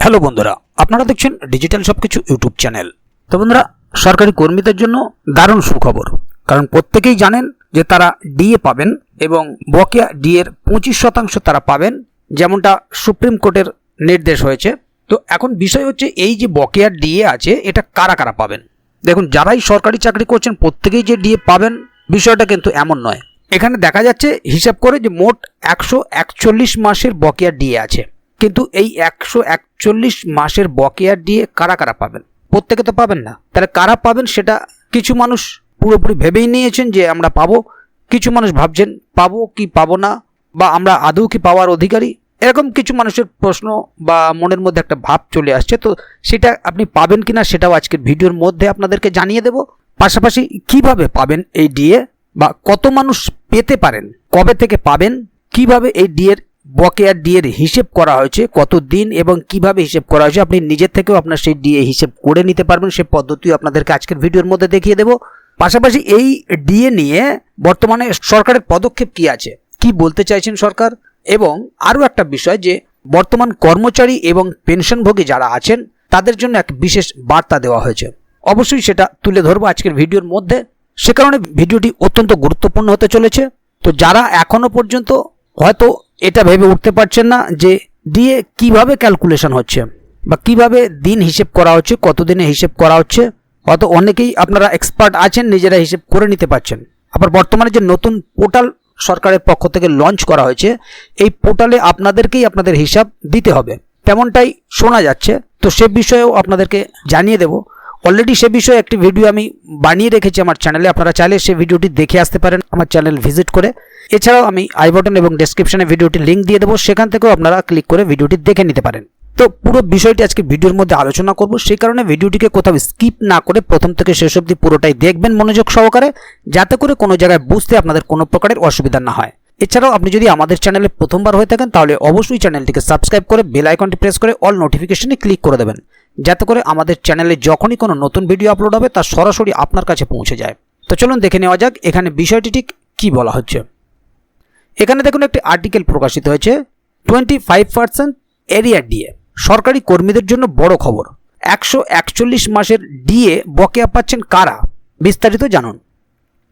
Hello বন্ধুরা, আপনারা দেখছেন ডিজিটাল সবকিছু ইউটিউব চ্যানেল। তো বন্ধুরা, সরকারি কর্মীদের জন্য দারুণ সুখবর, কারণ প্রত্যেকেই জানেন যে তারা ডিএ পাবেন এবং বকেয়া ডিএর 25% তারা পাবেন, যেমনটা সুপ্রিম কোর্টের নির্দেশ হয়েছে। তো এখন বিষয় হচ্ছে এই যে বকেয়া ডিএ আছে এটা কারা কারা পাবেন। দেখুন, যারাই সরকারি চাকরি করছেন প্রত্যেকেই যে ডিএ পাবেন বিষয়টা কিন্তু এমন নয়। এখানে দেখা যাচ্ছে হিসাব করে যে মোট 141 মাসের বকেয়া ডিএ আছে, কিন্তু এই 141 মাসের বকেয়া ডিএ কারা কারা পাবেন? প্রত্যেকে তো পাবেন না। তাহলে কারা পাবেন সেটা কিছু মানুষ পুরোপুরি ভেবেই নিয়েছেন যে আমরা পাবো, কিছু মানুষ ভাবছেন পাবো কি পাবো না, বা আমরা আদৌ কি পাওয়ার অধিকারী, এরকম কিছু মানুষের প্রশ্ন বা মনের মধ্যে একটা ভাব চলে আসছে। তো সেটা আপনি পাবেন কিনা সেটাও আজকের ভিডিওর মধ্যে আপনাদেরকে জানিয়ে দেব। পাশাপাশি কিভাবে পাবেন এই ডিএ, বা কত মানুষ পেতে পারেন, কবে থেকে পাবেন, কিভাবে এই ডিএর বকেয়া ডিএর হিসেব করা হয়েছে, কত দিন এবং কিভাবে হিসেব করা হয়েছে, আপনি নিজের থেকেও আপনার সেই ডিএ হিসেব করে নিতে পারবেন। সেই পদ্ধতিও আপনাদেরকে আজকের ভিডিওর মধ্যে দেখিয়ে দেব। পাশাপাশি এই ডিএ নিয়ে বর্তমানে সরকারের পদক্ষেপ কি আছে, কি বলতে চাইছেন সরকার, এবং আরও একটা বিষয় যে বর্তমান কর্মচারী এবং পেনশনভোগী যারা আছেন তাদের জন্য এক বিশেষ বার্তা দেওয়া হয়েছে। অবশ্যই সেটা তুলে ধরবো আজকের ভিডিওর মধ্যে। সে কারণে ভিডিওটি অত্যন্ত গুরুত্বপূর্ণ হতে চলেছে। তো যারা এখনো পর্যন্ত হয়তো এটা ভেবে উঠতে পারছেন না যে ডিএ কিভাবে ক্যালকুলেশন হচ্ছে বা কিভাবে দিন হিসেব করা হচ্ছে, কত দিনে হিসেব করা হচ্ছে, হয়তো অনেকেই আপনারা এক্সপার্ট আছেন, নিজেরা হিসেব করে নিতে পারছেন। আবার বর্তমানে যে নতুন পোর্টাল সরকারের পক্ষ থেকে লঞ্চ করা হয়েছে, এই পোর্টালে আপনাদেরকেই আপনাদের হিসাব দিতে হবে, তেমনটাই শোনা যাচ্ছে। তো সে বিষয়েও আপনাদেরকে জানিয়ে দেব। অলরেডি সে বিষয়ে একটি ভিডিও আমি বানিয়ে রেখেছি আমার চ্যানেলে, আপনারা চাইলে সেই ভিডিওটি দেখে আসতে পারেন আমার চ্যানেল ভিজিট করে। এছাড়াও আমি আই বাটন এবং ডেসক্রিপশনে ভিডিওটি লিঙ্ক দিয়ে দেবো, সেখান থেকেও আপনারা ক্লিক করে ভিডিওটি দেখে নিতে পারেন। তো পুরো বিষয়টি আজকে ভিডিওর মধ্যে আলোচনা করব, সেই কারণে ভিডিওটিকে কোথাও স্কিপ না করে প্রথম থেকে শেষ অবধি পুরোটাই দেখবেন মনোযোগ সহকারে, যাতে করে কোনো জায়গায় বুঝতে আপনাদের কোনো প্রকারের অসুবিধা না হয়। এছাড়াও আপনি যদি আমাদের চ্যানেলে প্রথমবার হয়ে থাকেন তাহলে অবশ্যই চ্যানেলটিকে সাবস্ক্রাইব করে বেল আইকনটি প্রেস করে অল নোটিফিকেশনে ক্লিক করে দেবেন, যাতে করে আমাদের চ্যানেলে যখনই কোনো নতুন ভিডিও আপলোড হবে তা সরাসরি আপনার কাছে পৌঁছে যায়। তো চলুন দেখে নেওয়া যাক এখানে বিষয়টি ঠিক কী বলা হচ্ছে। এখানে দেখুন একটি আর্টিকেল প্রকাশিত হয়েছে, 25% এরিয়া ডিএ সরকারি কর্মীদের জন্য বড় খবর। 141 মাসের ডিএ বকেয়া পাচ্ছেন কারা, বিস্তারিত জানুন।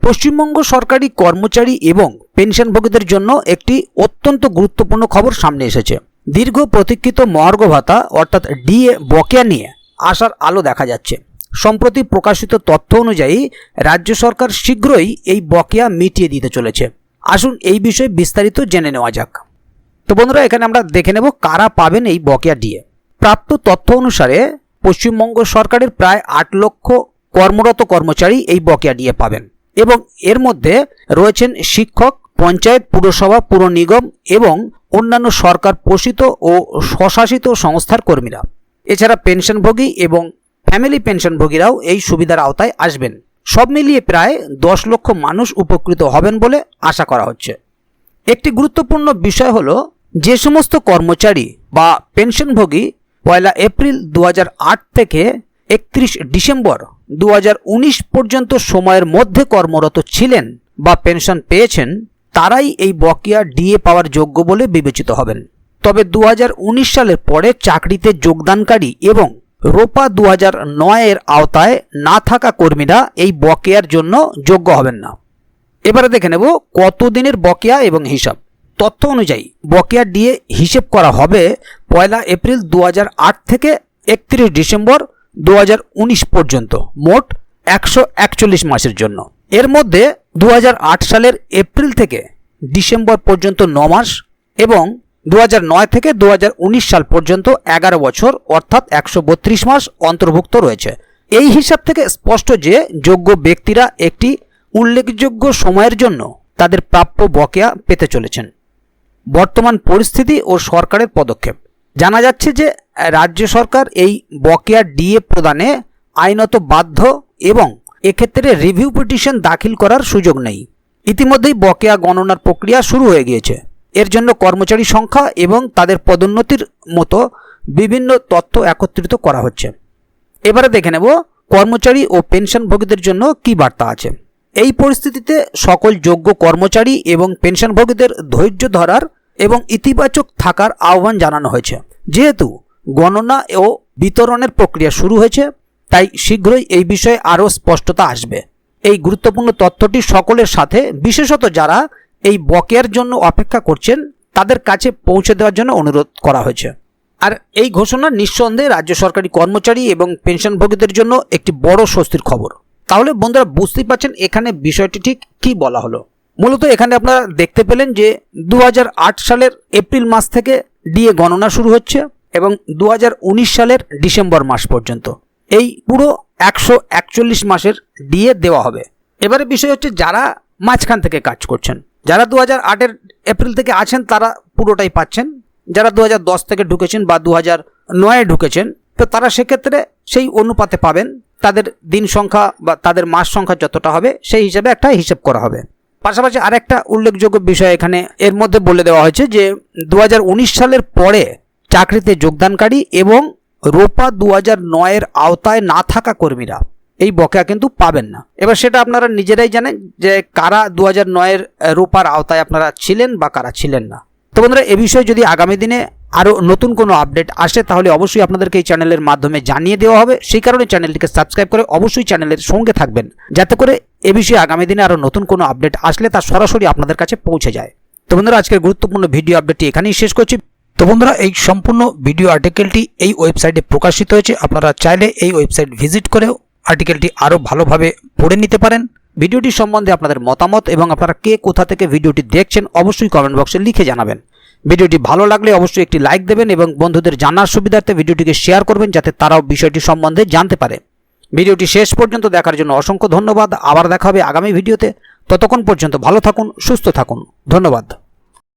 পশ্চিমবঙ্গ সরকারি কর্মচারী এবং পেনশনভোগীদের জন্য একটি অত্যন্ত গুরুত্বপূর্ণ খবর সামনে এসেছে। দীর্ঘ প্রতীক্ষিত মহার্ঘ ভাতা অর্থাৎ ডিএ বকেয়া নিয়ে আসার আলো দেখা যাচ্ছে। সম্প্রতি প্রকাশিত তথ্য অনুযায়ী রাজ্য সরকার শীঘ্রই এই বকেয়া মিটিয়ে দিতে চলেছে। আসুন এই বিষয়ে বিস্তারিত জেনে নেওয়া যাক। তো বন্ধুরা, এখানে আমরা দেখে নেব কারা পাবেন এই বকেয়া ডিএ। প্রাপ্ত তথ্য অনুসারে পশ্চিমবঙ্গ সরকারের প্রায় 8 লক্ষ কর্মরত কর্মচারী এই বকেয়া ডিএ পাবেন, এবং এর মধ্যে রয়েছেন শিক্ষক, পঞ্চায়েত, পুরসভা, পুর নিগম এবং অন্যান্য সরকার পোষিত ও স্বশাসিত সংস্থার কর্মীরা। এছাড়া পেনশনভোগী এবং ফ্যামিলি পেনশনভোগীরাও এই সুবিধার আওতায় আসবেন। সব মিলিয়ে প্রায় 10 লক্ষ মানুষ উপকৃত হবেন বলে আশা করা হচ্ছে। একটি গুরুত্বপূর্ণ বিষয় হলো, যে সমস্ত কর্মচারী বা পেনশনভোগী 1 এপ্রিল 2008 থেকে 31 ডিসেম্বর 2019 পর্যন্ত সময়ের মধ্যে কর্মরত ছিলেন বা পেনশন পেয়েছেন, তারাই এই বকেয়া ডিএ পাওয়ার যোগ্য বলে বিবেচিত হবেন। তবে 2019 সালের পরে চাকরিতে যোগদানকারী এবং রোপা 2009 এর আওতায় না থাকা কর্মীরা এই বকেয়ার জন্য যোগ্য হবেন না। এবারে দেখে নেব কত দিনের বকেয়া এবং হিসাব। তথ্য অনুযায়ী বকেয়া ডিএ হিসেব করা হবে 1 এপ্রিল 2008 থেকে 31 ডিসেম্বর 2019 পর্যন্ত, মোট 141 মাসের জন্য। এর মধ্যে 2008 সালের এপ্রিল থেকে ডিসেম্বর পর্যন্ত 9 মাস এবং 2009 থেকে 2019 সাল পর্যন্ত 11 বছর অর্থাৎ 132 মাস অন্তর্ভুক্ত রয়েছে। এই হিসাব থেকে স্পষ্ট যে যোগ্য ব্যক্তিরা একটি উল্লেখযোগ্য সময়ের জন্য তাদের প্রাপ্য বকেয়া পেতে চলেছেন। বর্তমান পরিস্থিতি ও সরকারের পদক্ষেপ। জানা যাচ্ছে যে রাজ্য সরকার এই বকেয়া ডিএ প্রদানে আইনত বাধ্য এবং এক্ষেত্রে রিভিউ পিটিশন দাখিল করার সুযোগ নেই। ইতিমধ্যেই বকেয়া গণনার প্রক্রিয়া শুরু হয়ে গিয়েছে। এর জন্য কর্মচারী সংখ্যা এবং তাদের পদোন্নতির মতো বিভিন্ন তথ্য একত্রিত করা হচ্ছে। এবারে দেখে নেব কর্মচারী ও পেনশনভোগীদের জন্য কি বার্তা আছে। এই পরিস্থিতিতে সকল যোগ্য কর্মচারী এবং পেনশনভোগীদের ধৈর্য ধরার এবং ইতিবাচক থাকার আহ্বান জানানো হয়েছে। যেহেতু গণনা ও বিতরণের প্রক্রিয়া শুরু হয়েছে, তাই শীঘ্রই এই বিষয়ে আরও স্পষ্টতা আসবে। এই গুরুত্বপূর্ণ তথ্যটি সকলের সাথে, বিশেষত যারা এই বকেয়ার জন্য অপেক্ষা করছেন তাদের কাছে পৌঁছে দেওয়ার জন্য অনুরোধ করা হয়েছে। আর এই ঘোষণা নিঃসন্দেহে রাজ্য সরকারি কর্মচারী এবং পেনশনভোগীদের জন্য একটি বড় স্বস্তির খবর। তাহলে বন্ধুরা বুঝতেই পারছেন এখানে বিষয়টি ঠিক কী বলা হলো। মূলত এখানে আপনারা দেখতে পেলেন যে 2008 সালের এপ্রিল মাস থেকে ডিএ গণনা শুরু হচ্ছে এবং 2019 সালের ডিসেম্বর মাস পর্যন্ত এই পুরো 141 মাসের ডিএ দেওয়া হবে। এবারে বিষয় হচ্ছে যারা মাঝখান থেকে কাজ করছেন, যারা 2008 এপ্রিল থেকে আছেন তারা পুরোটাই পাচ্ছেন, যারা 2010 থেকে ঢুকেছেন বা 2009 ঢুকেছেন তো তারা সেক্ষেত্রে সেই অনুপাতে পাবেন। তাদের দিন সংখ্যা বা তাদের মাস সংখ্যা যতটা হবে সেই হিসাবে একটা হিসেব করা হবে। পাশাপাশি আরেকটা উল্লেখযোগ্য বিষয় এখানে এর মধ্যে বলে দেওয়া হয়েছে যে 2019 সালের পরে চাকরিতে যোগদানকারী এবং রোপা 2009 আওতায় না থাকা কর্মীরা এই বকেয়া কিন্তু পাবেন না। এবার সেটা আপনারা নিজেরাই জানেন যে কারা 2009 রোপার আওতায় আপনারা ছিলেন বা কারা ছিলেন না। তো বন্ধুরা এ বিষয়ে যদি আগামী দিনে আরও নতুন কোনো আপডেট আসে তাহলে অবশ্যই আপনাদেরকে এই চ্যানেলের মাধ্যমে জানিয়ে দেওয়া হবে। সেই কারণে চ্যানেলটিকে সাবস্ক্রাইব করে অবশ্যই চ্যানেলের সঙ্গে থাকবেন, যাতে করে এ বিষয়ে আগামী দিনে আরও নতুন কোনো আপডেট আসলে তা সরাসরি আপনাদের কাছে পৌঁছে যায়। তো বন্ধুরা আজকের গুরুত্বপূর্ণ ভিডিও আপডেটটি এখানেই শেষ করছি। তো বন্ধুরা এই সম্পূর্ণ ভিডিও আর্টিকেলটি এই ওয়েবসাইটে প্রকাশিত হয়েছে। আপনারা চাইলে এই ওয়েবসাইট ভিজিট করেও আর্টিকেলটি আরও ভালোভাবে পড়ে নিতে পারেন। ভিডিওটি সম্বন্ধে আপনাদের মতামত এবং আপনারা কে কোথা থেকে ভিডিওটি দেখছেন অবশ্যই কমেন্ট বক্সে লিখে জানাবেন। ভিডিওটি ভালো লাগলে অবশ্যই একটি লাইক দেবেন এবং বন্ধুদের জানার সুবিধার্থে ভিডিওটিকে শেয়ার করবেন যাতে তারাও বিষয়টি সম্বন্ধে জানতে পারে। ভিডিওটি শেষ পর্যন্ত দেখার জন্য অসংখ্য ধন্যবাদ। আবার দেখা হবে আগামী ভিডিওতে। ততক্ষণ পর্যন্ত ভালো থাকুন, সুস্থ থাকুন। ধন্যবাদ।